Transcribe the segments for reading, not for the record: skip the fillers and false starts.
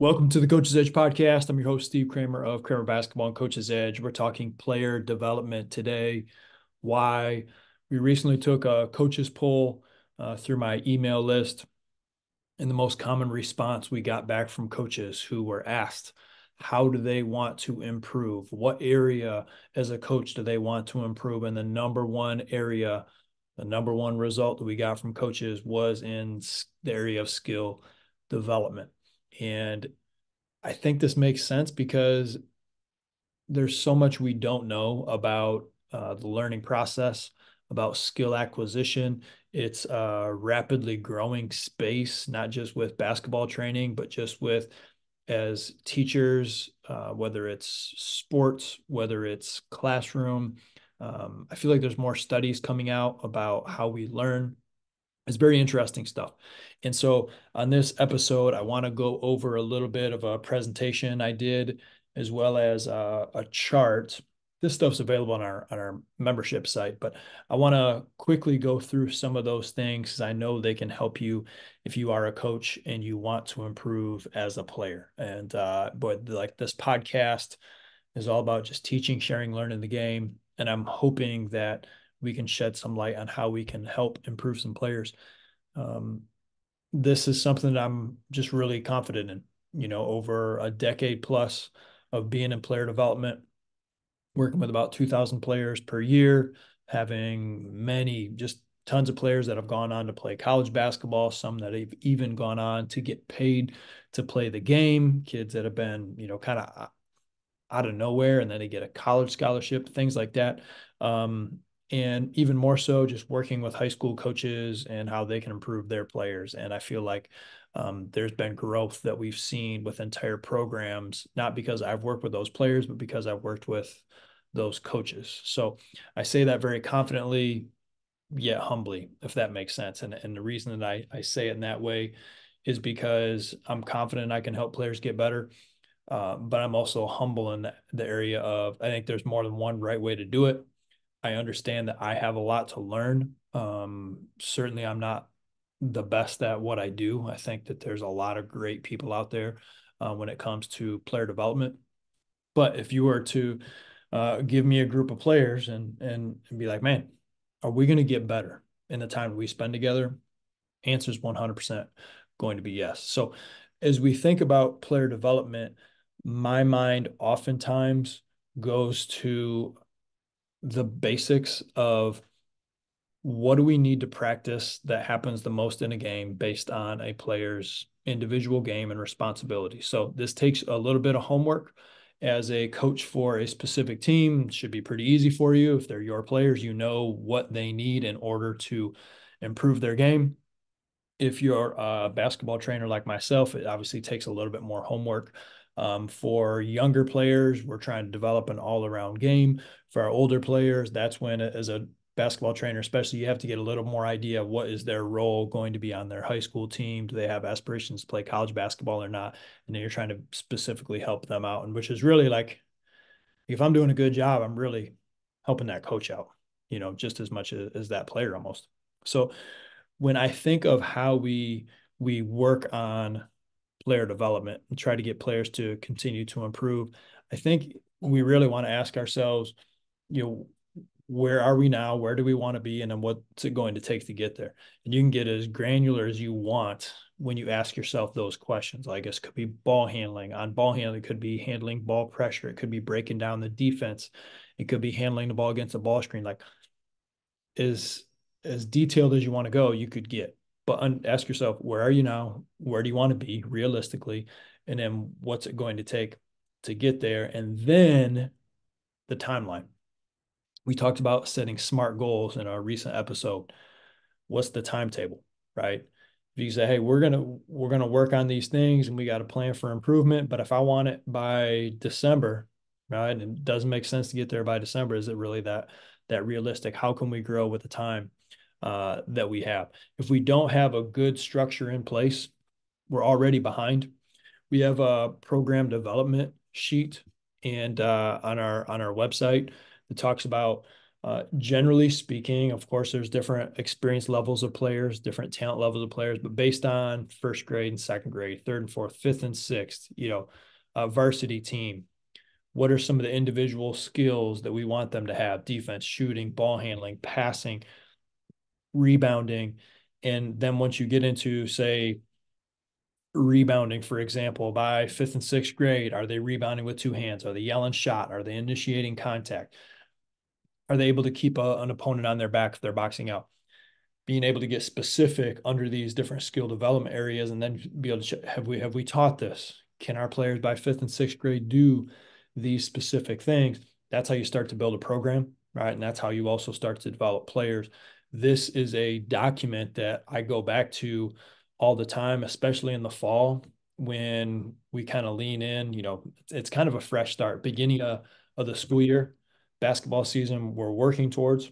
Welcome to the Coach's Edge podcast. I'm your host, Steve Kramer of Kramer Basketball and Coach's Edge. We're talking player development today. Why we recently took a coach's poll through my email list, and the most common response we got back from coaches who were asked, how do they want to improve? What area as a coach do they want to improve? And the number one area, the number one result that we got from coaches was in the area of skill development. And I think this makes sense because there's so much we don't know about the learning process, about skill acquisition. It's a rapidly growing space, not just with basketball training, but just with as teachers, whether it's sports, whether it's classroom. I feel like there's more studies coming out about how we learn. It's very interesting stuff. And so on this episode, I want to go over a little bit of a presentation I did, as well as a chart. This stuff's available on our membership site, but I want to quickly go through some of those things because I know they can help you if you are a coach and you want to improve as a player. And but like this podcast is all about just teaching, sharing, learning the game. And I'm hoping that we can shed some light on how we can help improve some players. Um, this is something that I'm just really confident in, over a decade plus of being in player development, working with about 2,000 players per year, having many, just tons of players that have gone on to play college basketball, some that have even gone on to get paid to play the game, kids that have been, kind of out of nowhere and then they get a college scholarship, things like that. And even more so, just working with high school coaches and how they can improve their players. And I feel like there's been growth that we've seen with entire programs, not because I've worked with those players, but because I've worked with those coaches. So I say that very confidently, yet humbly, if that makes sense. And the reason that I say it in that way is because I'm confident I can help players get better. But I'm also humble in the area of I think there's more than one right way to do it. I understand that I have a lot to learn. Certainly, I'm not the best at what I do. I think that there's a lot of great people out there when it comes to player development. But if you were to give me a group of players and be like, man, are we going to get better in the time we spend together? Answer is 100% going to be yes. So as we think about player development, my mind oftentimes goes to the basics of what do we need to practice that happens the most in a game based on a player's individual game and responsibility. So this takes a little bit of homework as a coach for a specific team. It should be pretty easy for you. If they're your players, you know what they need in order to improve their game. If you're a basketball trainer like myself, it obviously takes a little bit more homework. For younger players, we're trying to develop an all-around game. For our older players, that's when, as a basketball trainer, especially, you have to get a little more idea of what is their role going to be on their high school team. Do they have aspirations to play college basketball or not? And then you're trying to specifically help them out, and which is really like, if I'm doing a good job, I'm really helping that coach out, just as much as that player almost. So when I think of how we work on player development and try to get players to continue to improve, I think we really want to ask ourselves, you know, where are we now? Where do we want to be? And then what's it going to take to get there? And you can get as granular as you want when you ask yourself those questions. Like, it could be ball handling. On ball handling, it could be handling ball pressure. It could be breaking down the defense. It could be handling the ball against the ball screen. Like, is as detailed as you want to go, you could get. But ask yourself, where are you now? Where do you want to be realistically? And then what's it going to take to get there? And then the timeline. We talked about setting smart goals in our recent episode. What's the timetable, right? If you say, hey, we're gonna work on these things and we got a plan for improvement, but if I want it by December, right, and it doesn't make sense to get there by December, is it really that realistic? How can we grow with the time that we have? If we don't have a good structure in place, we're already behind. We have a program development sheet and on our website that talks about Generally speaking, of course, there's different experience levels of players, different talent levels of players, but based on first grade and second grade, third and fourth, fifth and sixth, varsity team, what are some of the individual skills that we want them to have? Defense, shooting, ball handling, passing, rebounding. And then once you get into, say, rebounding, for example, by fifth and sixth grade, are they rebounding with two hands? Are they yelling shot? Are they initiating contact? Are they able to keep an opponent on their back if they're boxing out? Being able to get specific under these different skill development areas, and then be able to have we taught this? Can our players by fifth and sixth grade do these specific things? That's how you start to build a program, right? And that's how you also start to develop players. This is a document that I go back to all the time, especially in the fall when we kind of lean in. It's kind of a fresh start, beginning of the school year, basketball season we're working towards.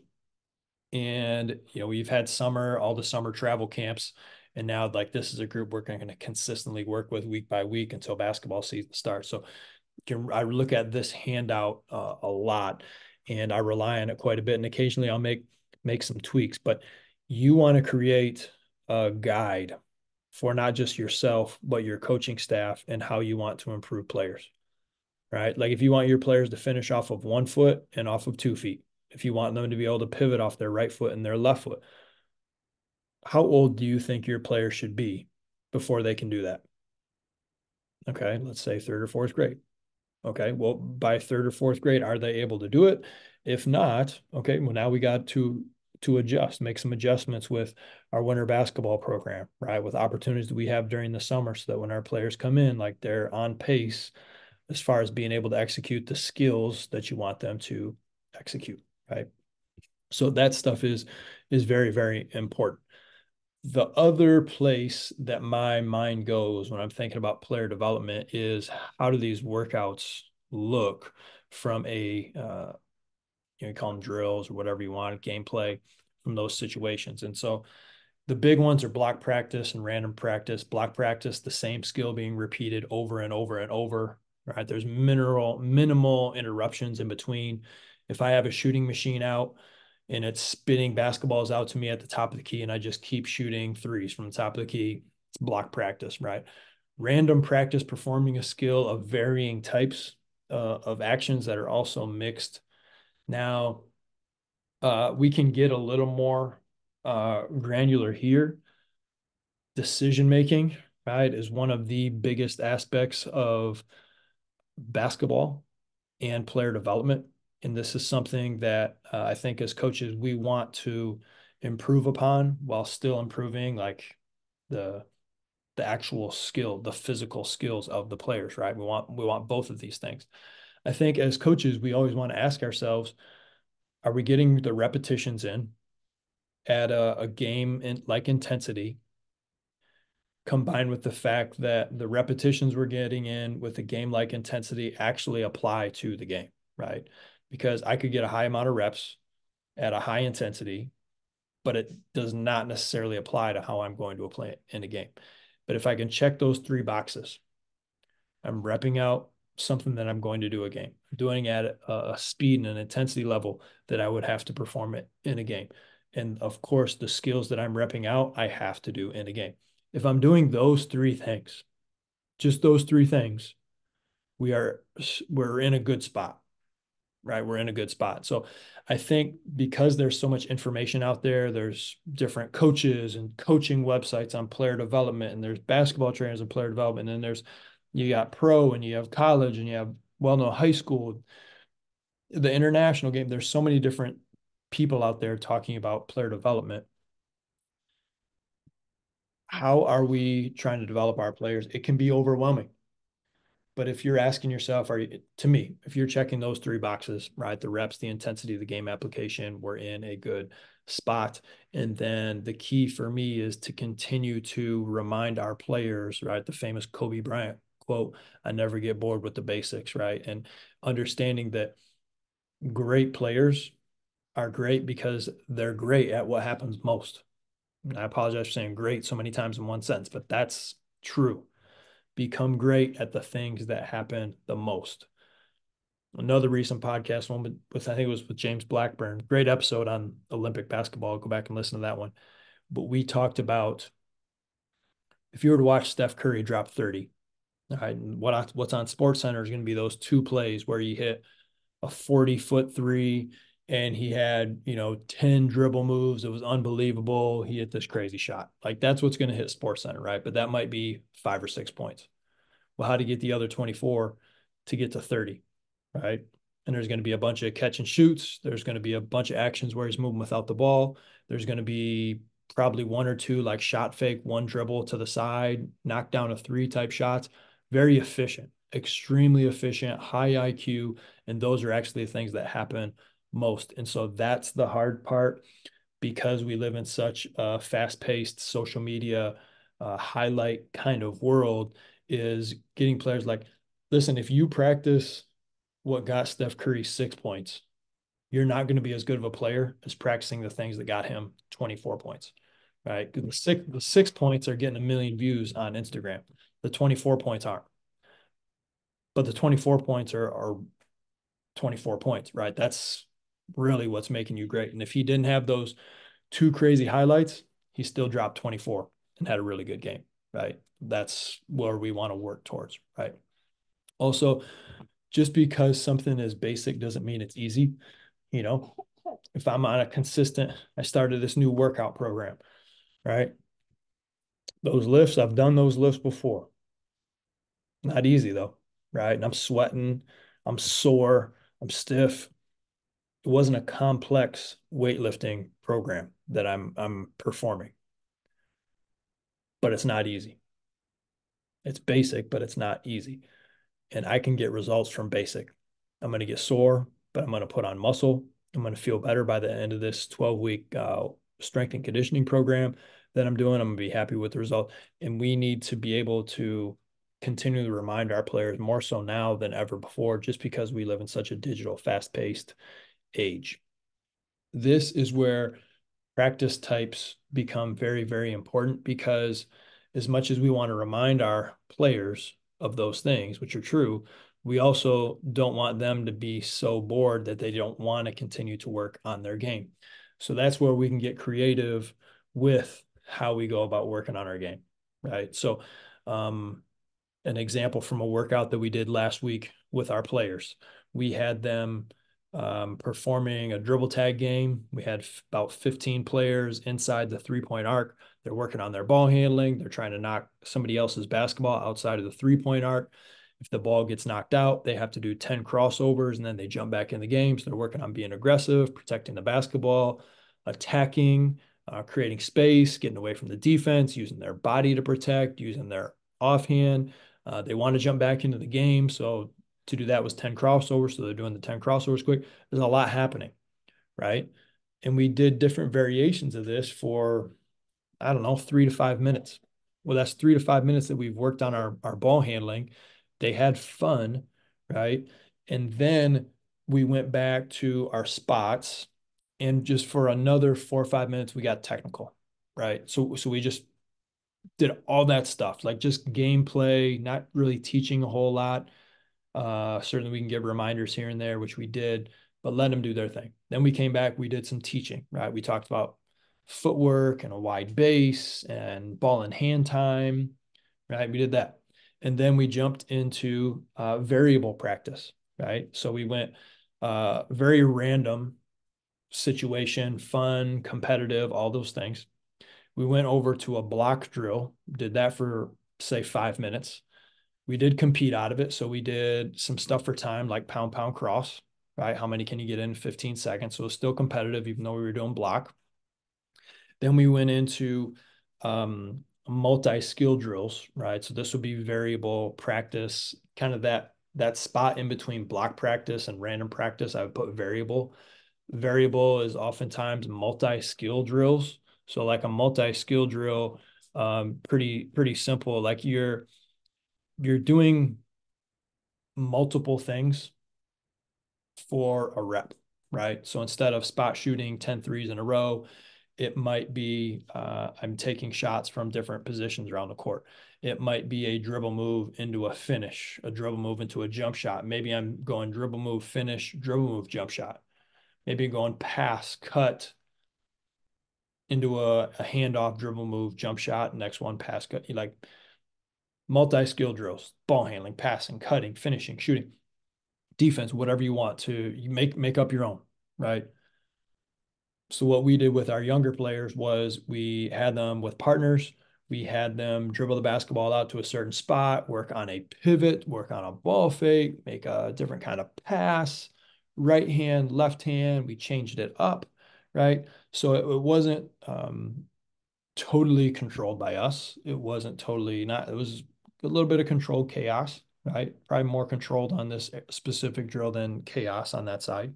And we've had all the summer travel camps, and now like this is a group we're going to consistently work with week by week until basketball season starts. So I look at this handout a lot, and I rely on it quite a bit, and occasionally I'll make some tweaks. But you want to create a guide for not just yourself but your coaching staff and how you want to improve players, right? Like if you want your players to finish off of 1 foot and off of 2 feet, if you want them to be able to pivot off their right foot and their left foot, how old do you think your player should be before they can do that? Okay, let's say third or fourth grade. Okay, well, by third or fourth grade, are they able to do it? If not, okay, well, now we got to adjust, make some adjustments with our winter basketball program, right? With opportunities that we have during the summer, so that when our players come in, like they're on pace as far as being able to execute the skills that you want them to execute, right? So that stuff is very, very important. The other place that my mind goes when I'm thinking about player development is, how do these workouts look from you call them drills or whatever you want, gameplay from those situations. And so the big ones are block practice and random practice. Block practice, the same skill being repeated over and over and over, right? There's minimal interruptions in between. If I have a shooting machine out and it's spitting basketballs out to me at the top of the key and I just keep shooting threes from the top of the key, it's block practice, right? Random practice, performing a skill of varying types of actions that are also mixed. Now, we can get a little more granular here. Decision making, right, is one of the biggest aspects of basketball and player development. And this is something that I think as coaches, we want to improve upon while still improving like the actual skill, the physical skills of the players, right? We want both of these things. I think as coaches, we always want to ask ourselves, are we getting the repetitions in at a game in like intensity, combined with the fact that the repetitions we're getting in with the game like intensity actually apply to the game, right? Because I could get a high amount of reps at a high intensity, but it does not necessarily apply to how I'm going to play it in a game. But if I can check those three boxes, I'm repping out something that I'm going to do a game, I'm doing at a speed and an intensity level that I would have to perform it in a game. And of course, the skills that I'm repping out, I have to do in a game. If I'm doing those three things, just those three things, we're in a good spot, right? We're in a good spot. So I think because there's so much information out there, there's different coaches and coaching websites on player development, and there's basketball trainers and player development, and there's you got pro and you have college and you have well-known high school, the international game. There's so many different people out there talking about player development. How are we trying to develop our players? It can be overwhelming. But if you're asking yourself, to me, if you're checking those three boxes, right, the reps, the intensity, the game application, we're in a good spot. And then the key for me is to continue to remind our players, right, the famous Kobe Bryant quote, I never get bored with the basics, right? And understanding that great players are great because they're great at what happens most. And I apologize for saying great so many times in one sentence, but that's true. Become great at the things that happen the most. Another recent podcast, one with I think it was with James Blackburn. Great episode on Olympic basketball. Go back and listen to that one. But we talked about if you were to watch Steph Curry drop 30, all right, and what's on Sports Center is going to be those two plays where you hit a 40-foot three and he had, 10 dribble moves. It was unbelievable. He hit this crazy shot. Like that's what's going to hit Sports Center, right? But that might be 5 or 6 points. Well, how to get the other 24 to get to 30, right? And there's going to be a bunch of catch and shoots. There's going to be a bunch of actions where he's moving without the ball. There's going to be probably one or two like shot fake, one dribble to the side, knock down a three type shots. Very efficient, extremely efficient, high IQ. And those are actually the things that happen most. And so that's the hard part because we live in such a fast-paced social media highlight kind of world is getting players like, listen, if you practice what got Steph Curry 6 points, you're not going to be as good of a player as practicing the things that got him 24 points, right? The 6 points are getting a million views on Instagram. The 24 points aren't. But the 24 points are 24 points, right? That's really what's making you great. And if he didn't have those two crazy highlights, he still dropped 24 and had a really good game, right? That's where we want to work towards, right? Also, just because something is basic doesn't mean it's easy. You know, if I'm on a consistent, I started this new workout program, right? Those lifts, I've done those lifts before. Not easy though, right? And I'm sweating, I'm sore, I'm stiff. It wasn't a complex weightlifting program that I'm performing, but it's not easy. It's basic, but it's not easy. And I can get results from basic. I'm going to get sore, but I'm going to put on muscle. I'm going to feel better by the end of this 12-week strength and conditioning program that I'm doing. I'm going to be happy with the result. And we need to be able to continue to remind our players more so now than ever before, just because we live in such a digital, fast-paced age. This is where practice types become very, very important because as much as we want to remind our players of those things, which are true, we also don't want them to be so bored that they don't want to continue to work on their game. So that's where we can get creative with how we go about working on our game, right? So, an example from a workout that we did last week with our players, we had them performing a dribble tag game. We had about 15 players inside the 3-point arc. They're working on their ball handling. They're trying to knock somebody else's basketball outside of the 3-point arc. If the ball gets knocked out, they have to do 10 crossovers and then they jump back in the game. So they're working on being aggressive, protecting the basketball, attacking, creating space, getting away from the defense, using their body to protect, using their offhand. They want to jump back into the game. So to do that was 10 crossovers. So they're doing the 10 crossovers quick. There's a lot happening, right? And we did different variations of this for, I don't know, 3 to 5 minutes. Well, that's 3 to 5 minutes that we've worked on our ball handling. They had fun, right? And then we went back to our spots. And just for another 4 or 5 minutes, we got technical, right? So we just did all that stuff, like just gameplay, not really teaching a whole lot. Certainly we can give reminders here and there, which we did, but let them do their thing. Then we came back, we did some teaching, right? We talked about footwork and a wide base and ball and hand time, right? We did that. And then we jumped into variable practice, right? So we went very random situation, fun, competitive, all those things. We went over to a block drill, did that for, say, 5 minutes. We did compete out of it. So we did some stuff for time, like pound, pound, cross, right? How many can you get in 15 seconds? So it was still competitive, even though we were doing block. Then we went into multi-skill drills, right? So this would be variable practice, kind of that spot in between block practice and random practice. I would put variable. Variable is oftentimes multi-skill drills. So like a multi-skill drill, pretty simple. Like you're doing multiple things for a rep, right? So instead of spot shooting 10 threes in a row, It might be I'm taking shots from different positions around the court. It might be a dribble move into a finish, a dribble move into a jump shot. Maybe I'm going dribble move, finish, dribble move, jump shot. Maybe going pass, cut into a handoff, dribble move, jump shot, next one, pass, cut. You like multi-skill drills, ball handling, passing, cutting, finishing, shooting, defense, whatever you want to you make up your own, right? So what we did with our younger players was we had them with partners. We had them dribble the basketball out to a certain spot, work on a pivot, work on a ball fake, make a different kind of pass, right hand, left hand. We changed it up, right? So it wasn't totally controlled by us. It wasn't totally not, it was a little bit of controlled chaos, right? Probably more controlled on this specific drill than chaos on that side,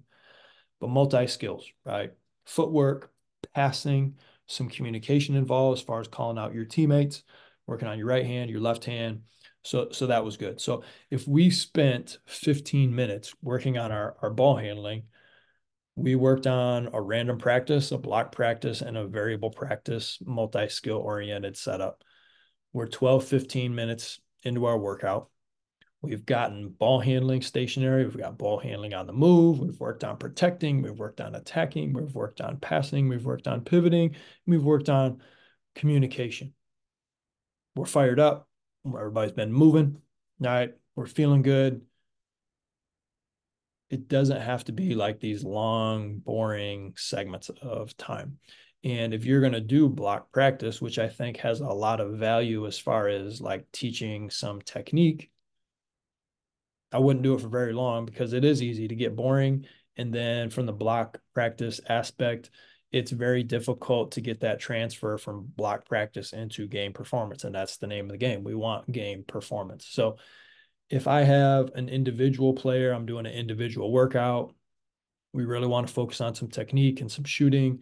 but multi skills, right? Footwork, passing, some communication involved as far as calling out your teammates, working on your right hand, your left hand. So that was good. So if we spent 15 minutes working on our ball handling, we worked on a random practice, a block practice, and a variable practice, multi-skill oriented setup. We're 12, 15 minutes into our workout. We've gotten ball handling stationary. We've got ball handling on the move. We've worked on protecting. We've worked on attacking. We've worked on passing. We've worked on pivoting. We've worked on communication. We're fired up. Everybody's been moving. All right. We're feeling good. It doesn't have to be like these long, boring segments of time. And if you're going to do block practice, which I think has a lot of value as far as like teaching some technique, I wouldn't do it for very long because it is easy to get boring. And then from the block practice aspect, it's very difficult to get that transfer from block practice into game performance. And that's the name of the game. We want game performance. So if I have an individual player, I'm doing an individual workout. We really want to focus on some technique and some shooting.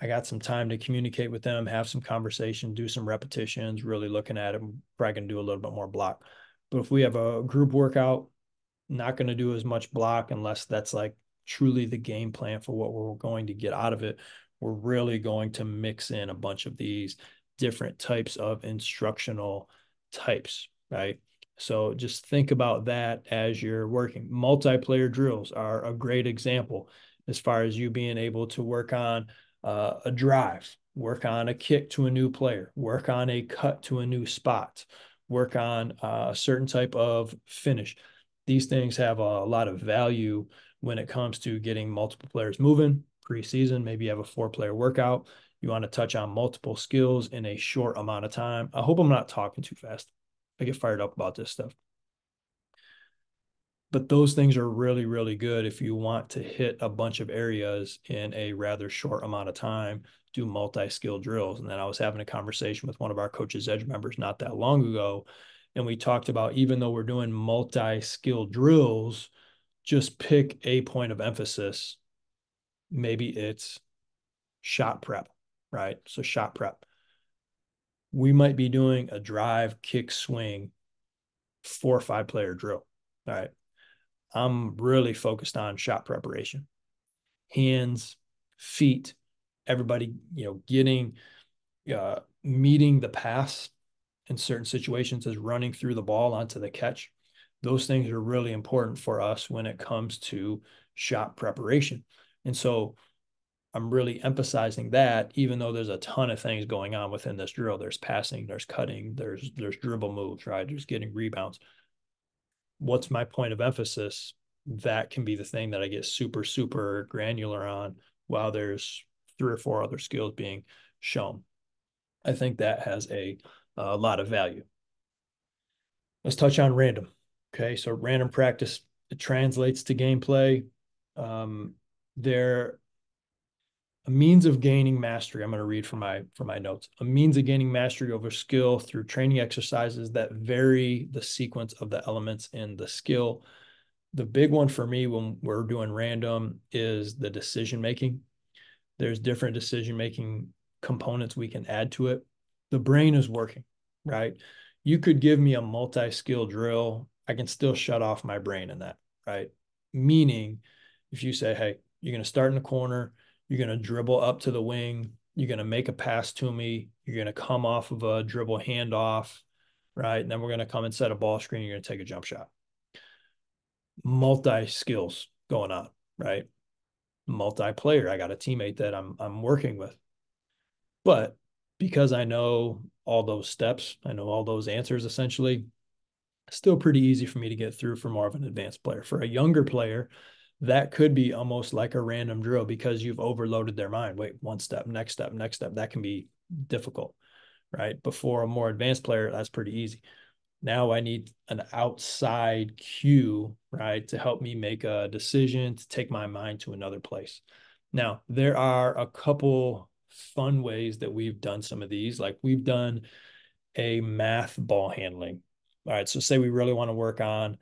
I got some time to communicate with them, have some conversation, do some repetitions, really looking at it. I'm probably going to do a little bit more block. But if we have a group workout, not going to do as much block unless that's like truly the game plan for what we're going to get out of it. We're really going to mix in a bunch of these different types of instructional types, right? So just think about that as you're working. Multiplayer drills are a great example as far as you being able to work on a drive, work on a kick to a new player, work on a cut to a new spot, work on a certain type of finish. These things have a lot of value when it comes to getting multiple players moving preseason. Maybe you have a 4-player workout. You want to touch on multiple skills in a short amount of time. I hope I'm not talking too fast. I get fired up about this stuff. But those things are really, really good if you want to hit a bunch of areas in a rather short amount of time, do multi-skill drills. And then I was having a conversation with one of our Coaches Edge members not that long ago. And we talked about, even though we're doing multi-skill drills, just pick a point of emphasis. Maybe it's shot prep, right? So shot prep. We might be doing a drive, kick, swing, 4 or 5-player drill. All right. I'm really focused on shot preparation, hands, feet, everybody, getting, meeting the pass in certain situations as running through the ball onto the catch. Those things are really important for us when it comes to shot preparation. And so I'm really emphasizing that, even though there's a ton of things going on within this drill. There's passing, there's cutting, there's dribble moves, right? There's getting rebounds. What's my point of emphasis? That can be the thing that I get super, super granular on while there's 3 or 4 other skills being shown. I think that has a lot of value. Let's touch on random. Okay, so random practice, it translates to gameplay. They're a means of gaining mastery. I'm going to read from my notes. A means of gaining mastery over skill through training exercises that vary the sequence of the elements in the skill. The big one for me when we're doing random is the decision making. There's different decision making components we can add to it. The brain is working, right? You could give me a multi-skill drill. I can still shut off my brain in that, right? Meaning, if you say, hey, you're going to start in the corner, you're going to dribble up to the wing, You're going to make a pass to me. You're going to come off of a dribble handoff, right? And then we're going to come and set a ball screen. You're going to take a jump shot. Multi skills going on, right? Multiplayer. I got a teammate that I'm working with. But because I know all those steps, I know all those answers essentially, still pretty easy for me to get through for more of an advanced player. For a younger player, that could be almost like a random drill because you've overloaded their mind. Wait, one step, next step, next step. That can be difficult, right? But for a more advanced player, that's pretty easy. Now I need an outside cue, right, to help me make a decision, to take my mind to another place. Now, there are a couple fun ways that we've done some of these. Like we've done a math ball handling. All right, so say we really want to work on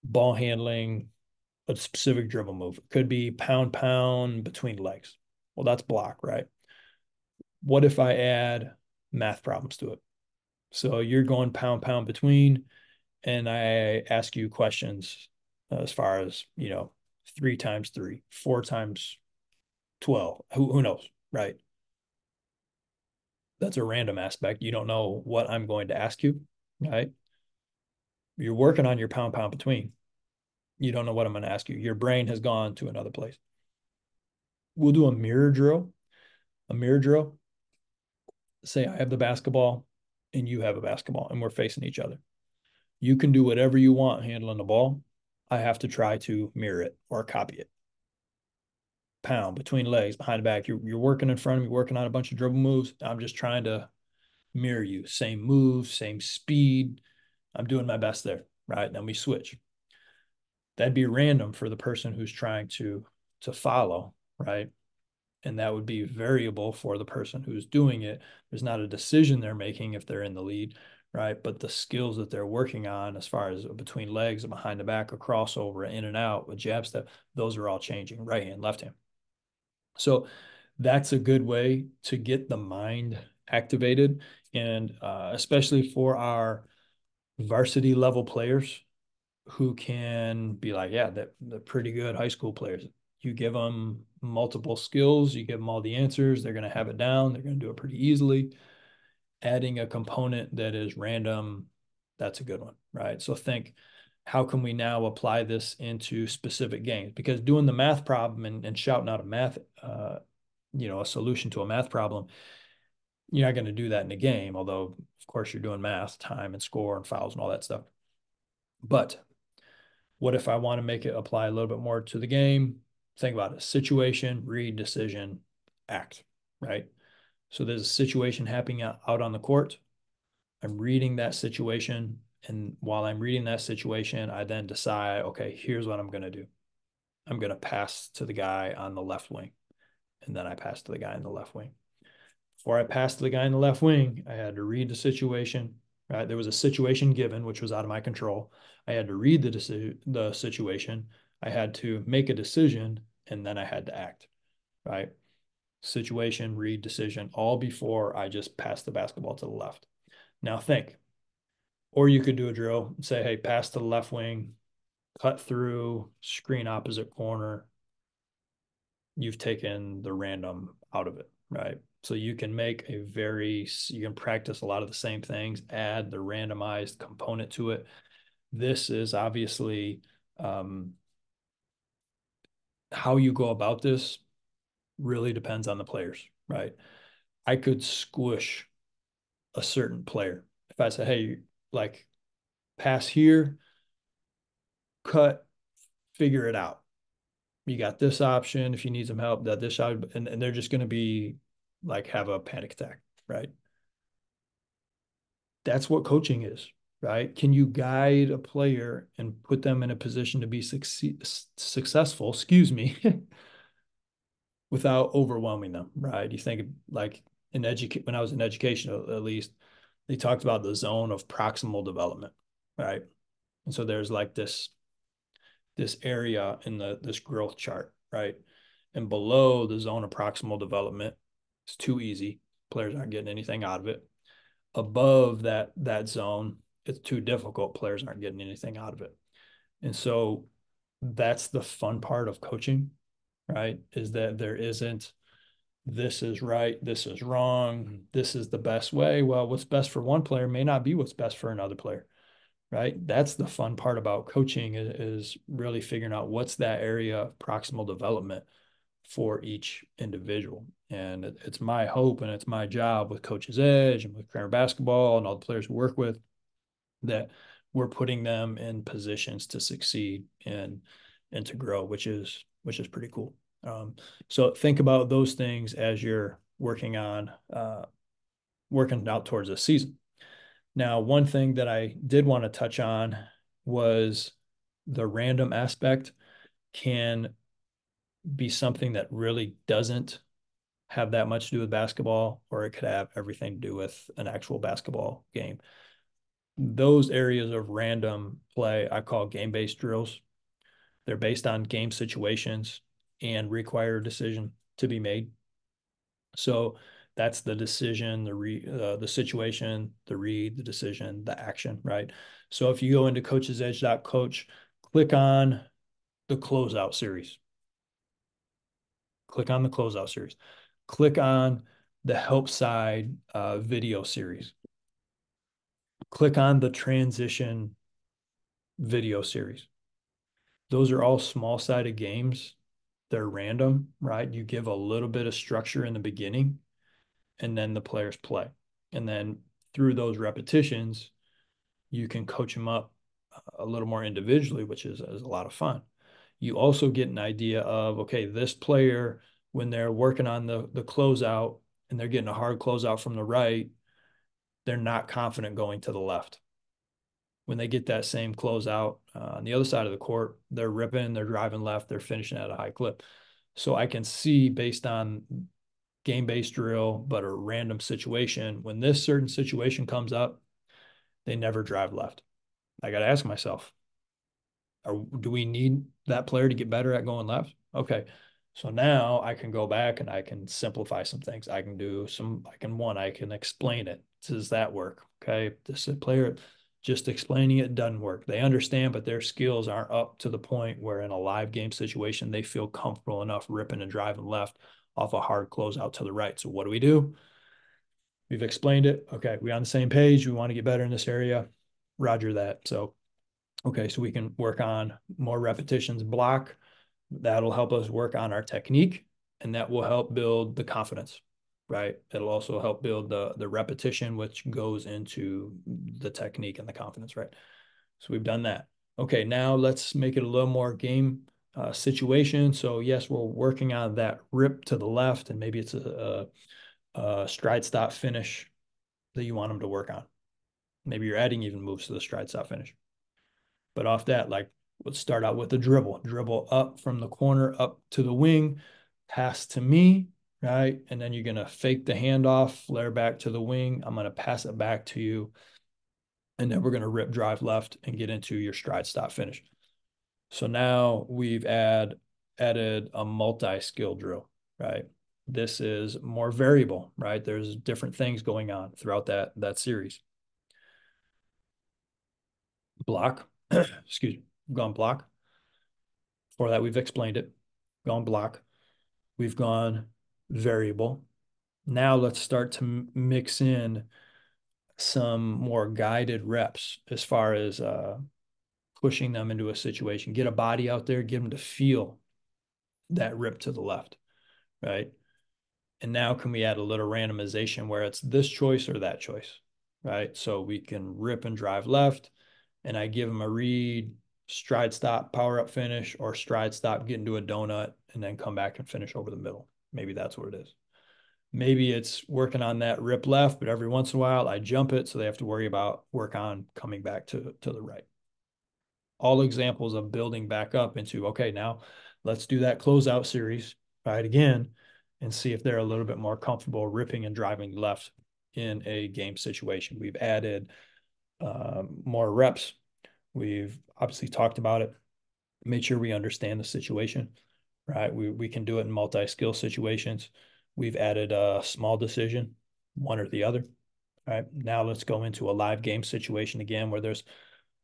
ball handling a specific dribble move. It could be pound, pound between legs. Well, that's block, right? What if I add math problems to it? So you're going pound, pound between, and I ask you questions as far as, 3 times 3, 4 times 12. Who knows, right? That's a random aspect. You don't know what I'm going to ask you, right? You're working on your pound, pound between. You don't know what I'm going to ask you. Your brain has gone to another place. We'll do a mirror drill. A mirror drill. Say I have the basketball and you have a basketball and we're facing each other. You can do whatever you want handling the ball. I have to try to mirror it or copy it. Pound between legs, behind the back. You're working in front of me, working on a bunch of dribble moves. I'm just trying to mirror you. Same move, same speed. I'm doing my best there, right? Then we switch. That'd be random for the person who's trying to follow, right? And that would be variable for the person who's doing it. There's not a decision they're making if they're in the lead, right? But the skills that they're working on as far as between legs, behind the back, a crossover, in and out, a jab step, those are all changing, right hand, left hand. So that's a good way to get the mind activated. And especially for our varsity level players who can be like, yeah, they're pretty good high school players. You give them multiple skills, you give them all the answers, they're going to have it down, they're going to do it pretty easily. Adding a component that is random, that's a good one, right? So think, how can we now apply this into specific games? Because doing the math problem and shouting out a math, a solution to a math problem, you're not going to do that in a game, although of course you're doing math, time and score and fouls and all that stuff. But what if I want to make it apply a little bit more to the game? Think about it. Situation, read, decision, act, right? So there's a situation happening out on the court. I'm reading that situation. And while I'm reading that situation, I then decide, okay, here's what I'm going to do. I'm going to pass to the guy on the left wing. And then I pass to the guy in the left wing. Before I passed to the guy in the left wing, I had to read the situation, right? There was a situation given, which was out of my control. I had to read the situation. I had to make a decision, and then I had to act, right? Situation, read, decision, all before I just passed the basketball to the left. Now think, or you could do a drill and say, hey, pass to the left wing, cut through, screen opposite corner. You've taken the random out of it, right? So you can you can practice a lot of the same things, add the randomized component to it. This is obviously how you go about this really depends on the players, right? I could squish a certain player. If I say, hey, like pass here, cut, figure it out. You got this option. If you need some help, that this option, and they're just going to be like have a panic attack, right? That's what coaching is, right? Can you guide a player and put them in a position to be successful, excuse me, without overwhelming them, right? You think like when I was in education, at least, they talked about the zone of proximal development, right? And so there's like this area in this growth chart, right? And below the zone of proximal development, it's too easy. Players aren't getting anything out of it. Above that zone, it's too difficult. Players aren't getting anything out of it. And so that's the fun part of coaching, right? Is that there isn't this is right, this is wrong, this is the best way. Well, what's best for one player may not be what's best for another player, right? That's the fun part about coaching is really figuring out what's that area of proximal development for each individual. And it's my hope and it's my job with Coach's Edge and with Kramer Basketball and all the players we work with that we're putting them in positions to succeed and to grow, which is pretty cool. So think about those things as you're working on working out towards a season. Now, one thing that I did want to touch on was the random aspect can be something that really doesn't have that much to do with basketball, or it could have everything to do with an actual basketball game. Those areas of random play I call game-based drills. They're based on game situations and require a decision to be made. So that's the decision, the situation, the read, the decision, the action, right? So if you go into coachesedge.coach, click on the closeout series. Click on the closeout series. Click on the help side video series. Click on the transition video series. Those are all small-sided games. They're random, right? You give a little bit of structure in the beginning, and then the players play. And then through those repetitions, you can coach them up a little more individually, which is a lot of fun. You also get an idea of, okay, this player, when they're working on the closeout and they're getting a hard closeout from the right, they're not confident going to the left. When they get that same closeout on the other side of the court, they're ripping, they're driving left, they're finishing at a high clip. So I can see based on game-based drill, but a random situation, when this certain situation comes up, they never drive left. I got to ask myself, do we need that player to get better at going left? Okay. So now I can go back and I can simplify some things. I can explain it. Does that work? Okay. This player just explaining it doesn't work. They understand, but their skills aren't up to the point where in a live game situation, they feel comfortable enough ripping and driving left off a hard closeout to the right. So what do? We've explained it. Okay. We're on the same page. We want to get better in this area. Roger that. So okay, so we can work on more repetitions block. That'll help us work on our technique, and that will help build the confidence, right? It'll also help build the repetition, which goes into the technique and the confidence, right? So we've done that. Okay, now let's make it a little more game situation. So yes, we're working on that rip to the left, and maybe it's a stride stop finish that you want them to work on. Maybe you're adding even moves to the stride stop finish. But off that, like, let's start out with the dribble up from the corner up to the wing, pass to me, right? And then you're going to fake the handoff, flare back to the wing. I'm going to pass it back to you. And then we're going to rip drive left and get into your stride stop finish. So now we've added a multi-skill drill, right? This is more variable, right? There's different things going on throughout that series. Block, excuse me, gone block. For that, we've explained it. Gone block. We've gone variable. Now let's start to mix in some more guided reps as far as pushing them into a situation. Get a body out there, get them to feel that rip to the left, right? And now can we add a little randomization where it's this choice or that choice, right? So we can rip and drive left, and I give them a read, stride stop, power up finish, or stride stop, get into a donut, and then come back and finish over the middle. Maybe that's what it is. Maybe it's working on that rip left, but every once in a while I jump it, so they have to work on coming back to the right. All examples of building back up into, okay, now let's do that closeout series, right, again, and see if they're a little bit more comfortable ripping and driving left in a game situation. We've added more reps. We've obviously talked about it, made sure we understand the situation, right? We can do it in multi-skill situations. We've added a small decision, one or the other. All right, now let's go into a live game situation again where there's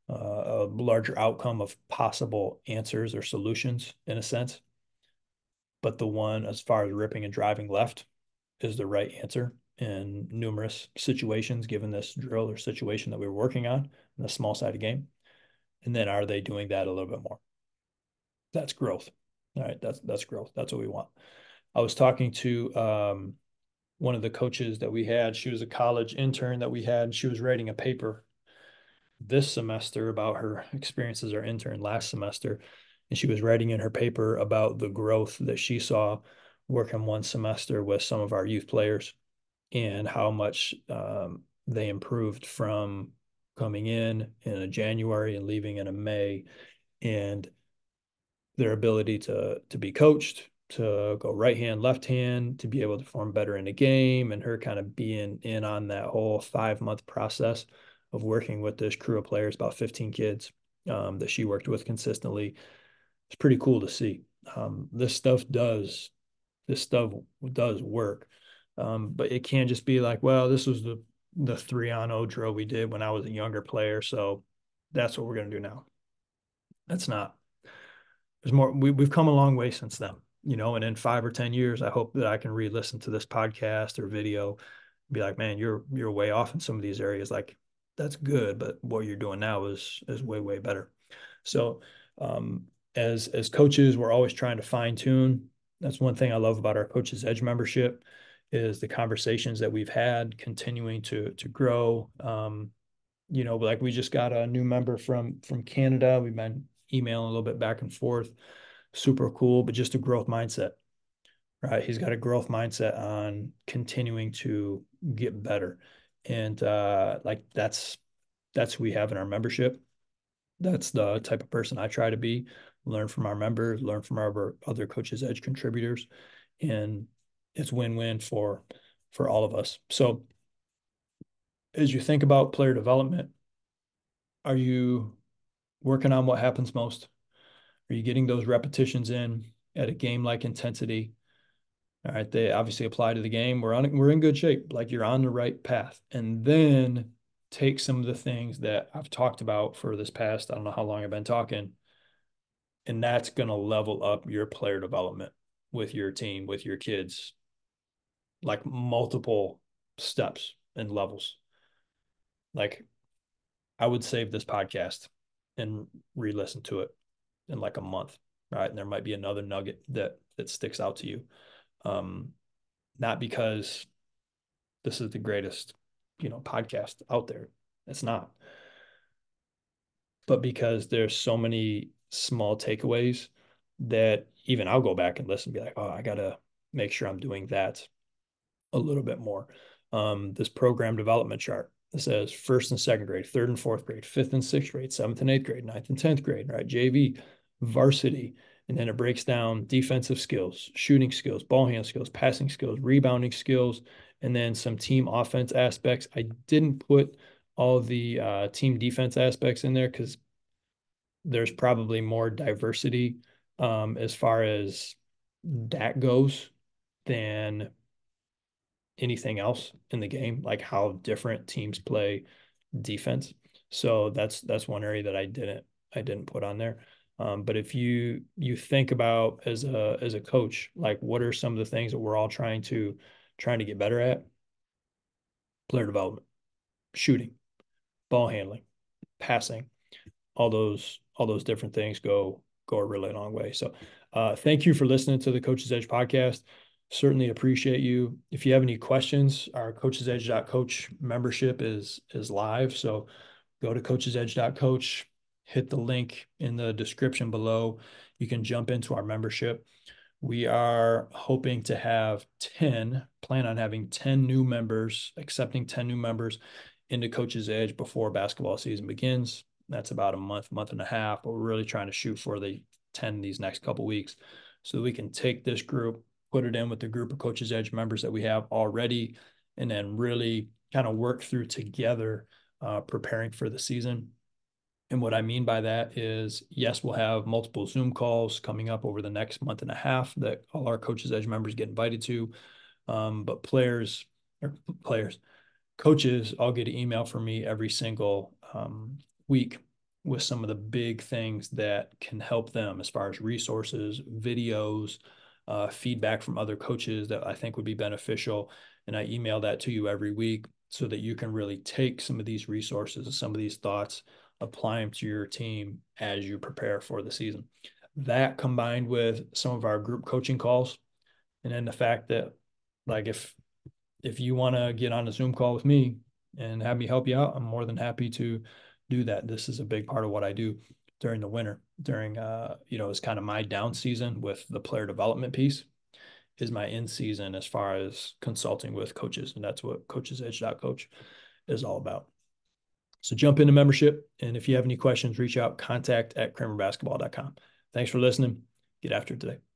a larger outcome of possible answers or solutions in a sense. But the one as far as ripping and driving left, is the right answer in numerous situations, given this drill or situation that we were working on in a small sided game? And then are they doing that a little bit more? That's growth. All right, that's growth. That's what we want. I was talking to one of the coaches that we had. She was a college intern that we had, and she was writing a paper this semester about her experience as our intern last semester. And she was writing in her paper about the growth that she saw working one semester with some of our youth players and how much they improved from coming in a January and leaving in a May, and their ability to be coached, to go right hand, left hand, to be able to perform better in a game, and her kind of being in on that whole 5 month process of working with this crew of players, about 15 kids that she worked with consistently. It's pretty cool to see. This stuff does work. But it can't just be like, well, this was the 3-on-0 drill we did when I was a younger player, so that's what we're going to do now. That's not. There's more. We've come a long way since then, and in 5 or 10 years, I hope that I can re-listen to this podcast or video, be like, man, you're way off in some of these areas. Like, that's good, but what you're doing now is way, way better. So as coaches, we're always trying to fine tune. That's one thing I love about our Coaches Edge membership is the conversations that we've had continuing to grow. Like we just got a new member from Canada. We've been emailing a little bit back and forth. Super cool, but just a growth mindset, right? He's got a growth mindset on continuing to get better. And like that's who we have in our membership. That's the type of person I try to be, learn from our members, learn from our other Coaches Edge contributors. And it's win-win for all of us. So as you think about player development, are you working on what happens most? Are you getting those repetitions in at a game-like intensity? All right, they obviously apply to the game. We're in good shape. Like you're on the right path. And then take some of the things that I've talked about for this past, I don't know how long I've been talking, and that's going to level up your player development with your team, with your kids, like multiple steps and levels. Like I would save this podcast and re-listen to it in like a month, right? And there might be another nugget that sticks out to you. Not because this is the greatest, podcast out there. It's not. But because there's so many small takeaways that even I'll go back and listen and be like, oh, I gotta make sure I'm doing that a little bit more. This program development chart that says first and second grade, third and fourth grade, fifth and sixth grade, seventh and eighth grade, ninth and 10th grade, right? JV, varsity. And then it breaks down defensive skills, shooting skills, ball hand skills, passing skills, rebounding skills, and then some team offense aspects. I didn't put all the team defense aspects in there because there's probably more diversity as far as that goes than anything else in the game, like how different teams play defense. So that's one area that I didn't put on there. But if you think about as a coach, like what are some of the things that we're all trying to get better at? Player development, shooting, ball handling, passing, all those different things go a really long way. So thank you for listening to the Coach's Edge podcast. Certainly appreciate you. If you have any questions, our coachesedge.coach membership is live. So go to coachesedge.coach, hit the link in the description below. You can jump into our membership. We are hoping to plan on having 10 new members, accepting 10 new members into Coach's Edge before basketball season begins. That's about a month and a half, but we're really trying to shoot for the 10 these next couple weeks so that we can take this group, put it in with the group of Coach's Edge members that we have already, and then really kind of work through together preparing for the season. And what I mean by that is, yes, we'll have multiple Zoom calls coming up over the next month and a half that all our Coaches Edge members get invited to. But coaches, I'll get an email from me every single week with some of the big things that can help them as far as resources, videos, feedback from other coaches that I think would be beneficial. And I email that to you every week so that you can really take some of these resources and some of these thoughts, apply them to your team as you prepare for the season. That combined with some of our group coaching calls, and then the fact that, like, if you want to get on a Zoom call with me and have me help you out, I'm more than happy to do that. This is a big part of what I do during the winter, during it's kind of my down season with the player development piece, is my in season as far as consulting with coaches. And that's what coachesedge.coach is all about. So jump into membership. And if you have any questions, reach out, contact@kramerbasketball.com. Thanks for listening. Get after it today.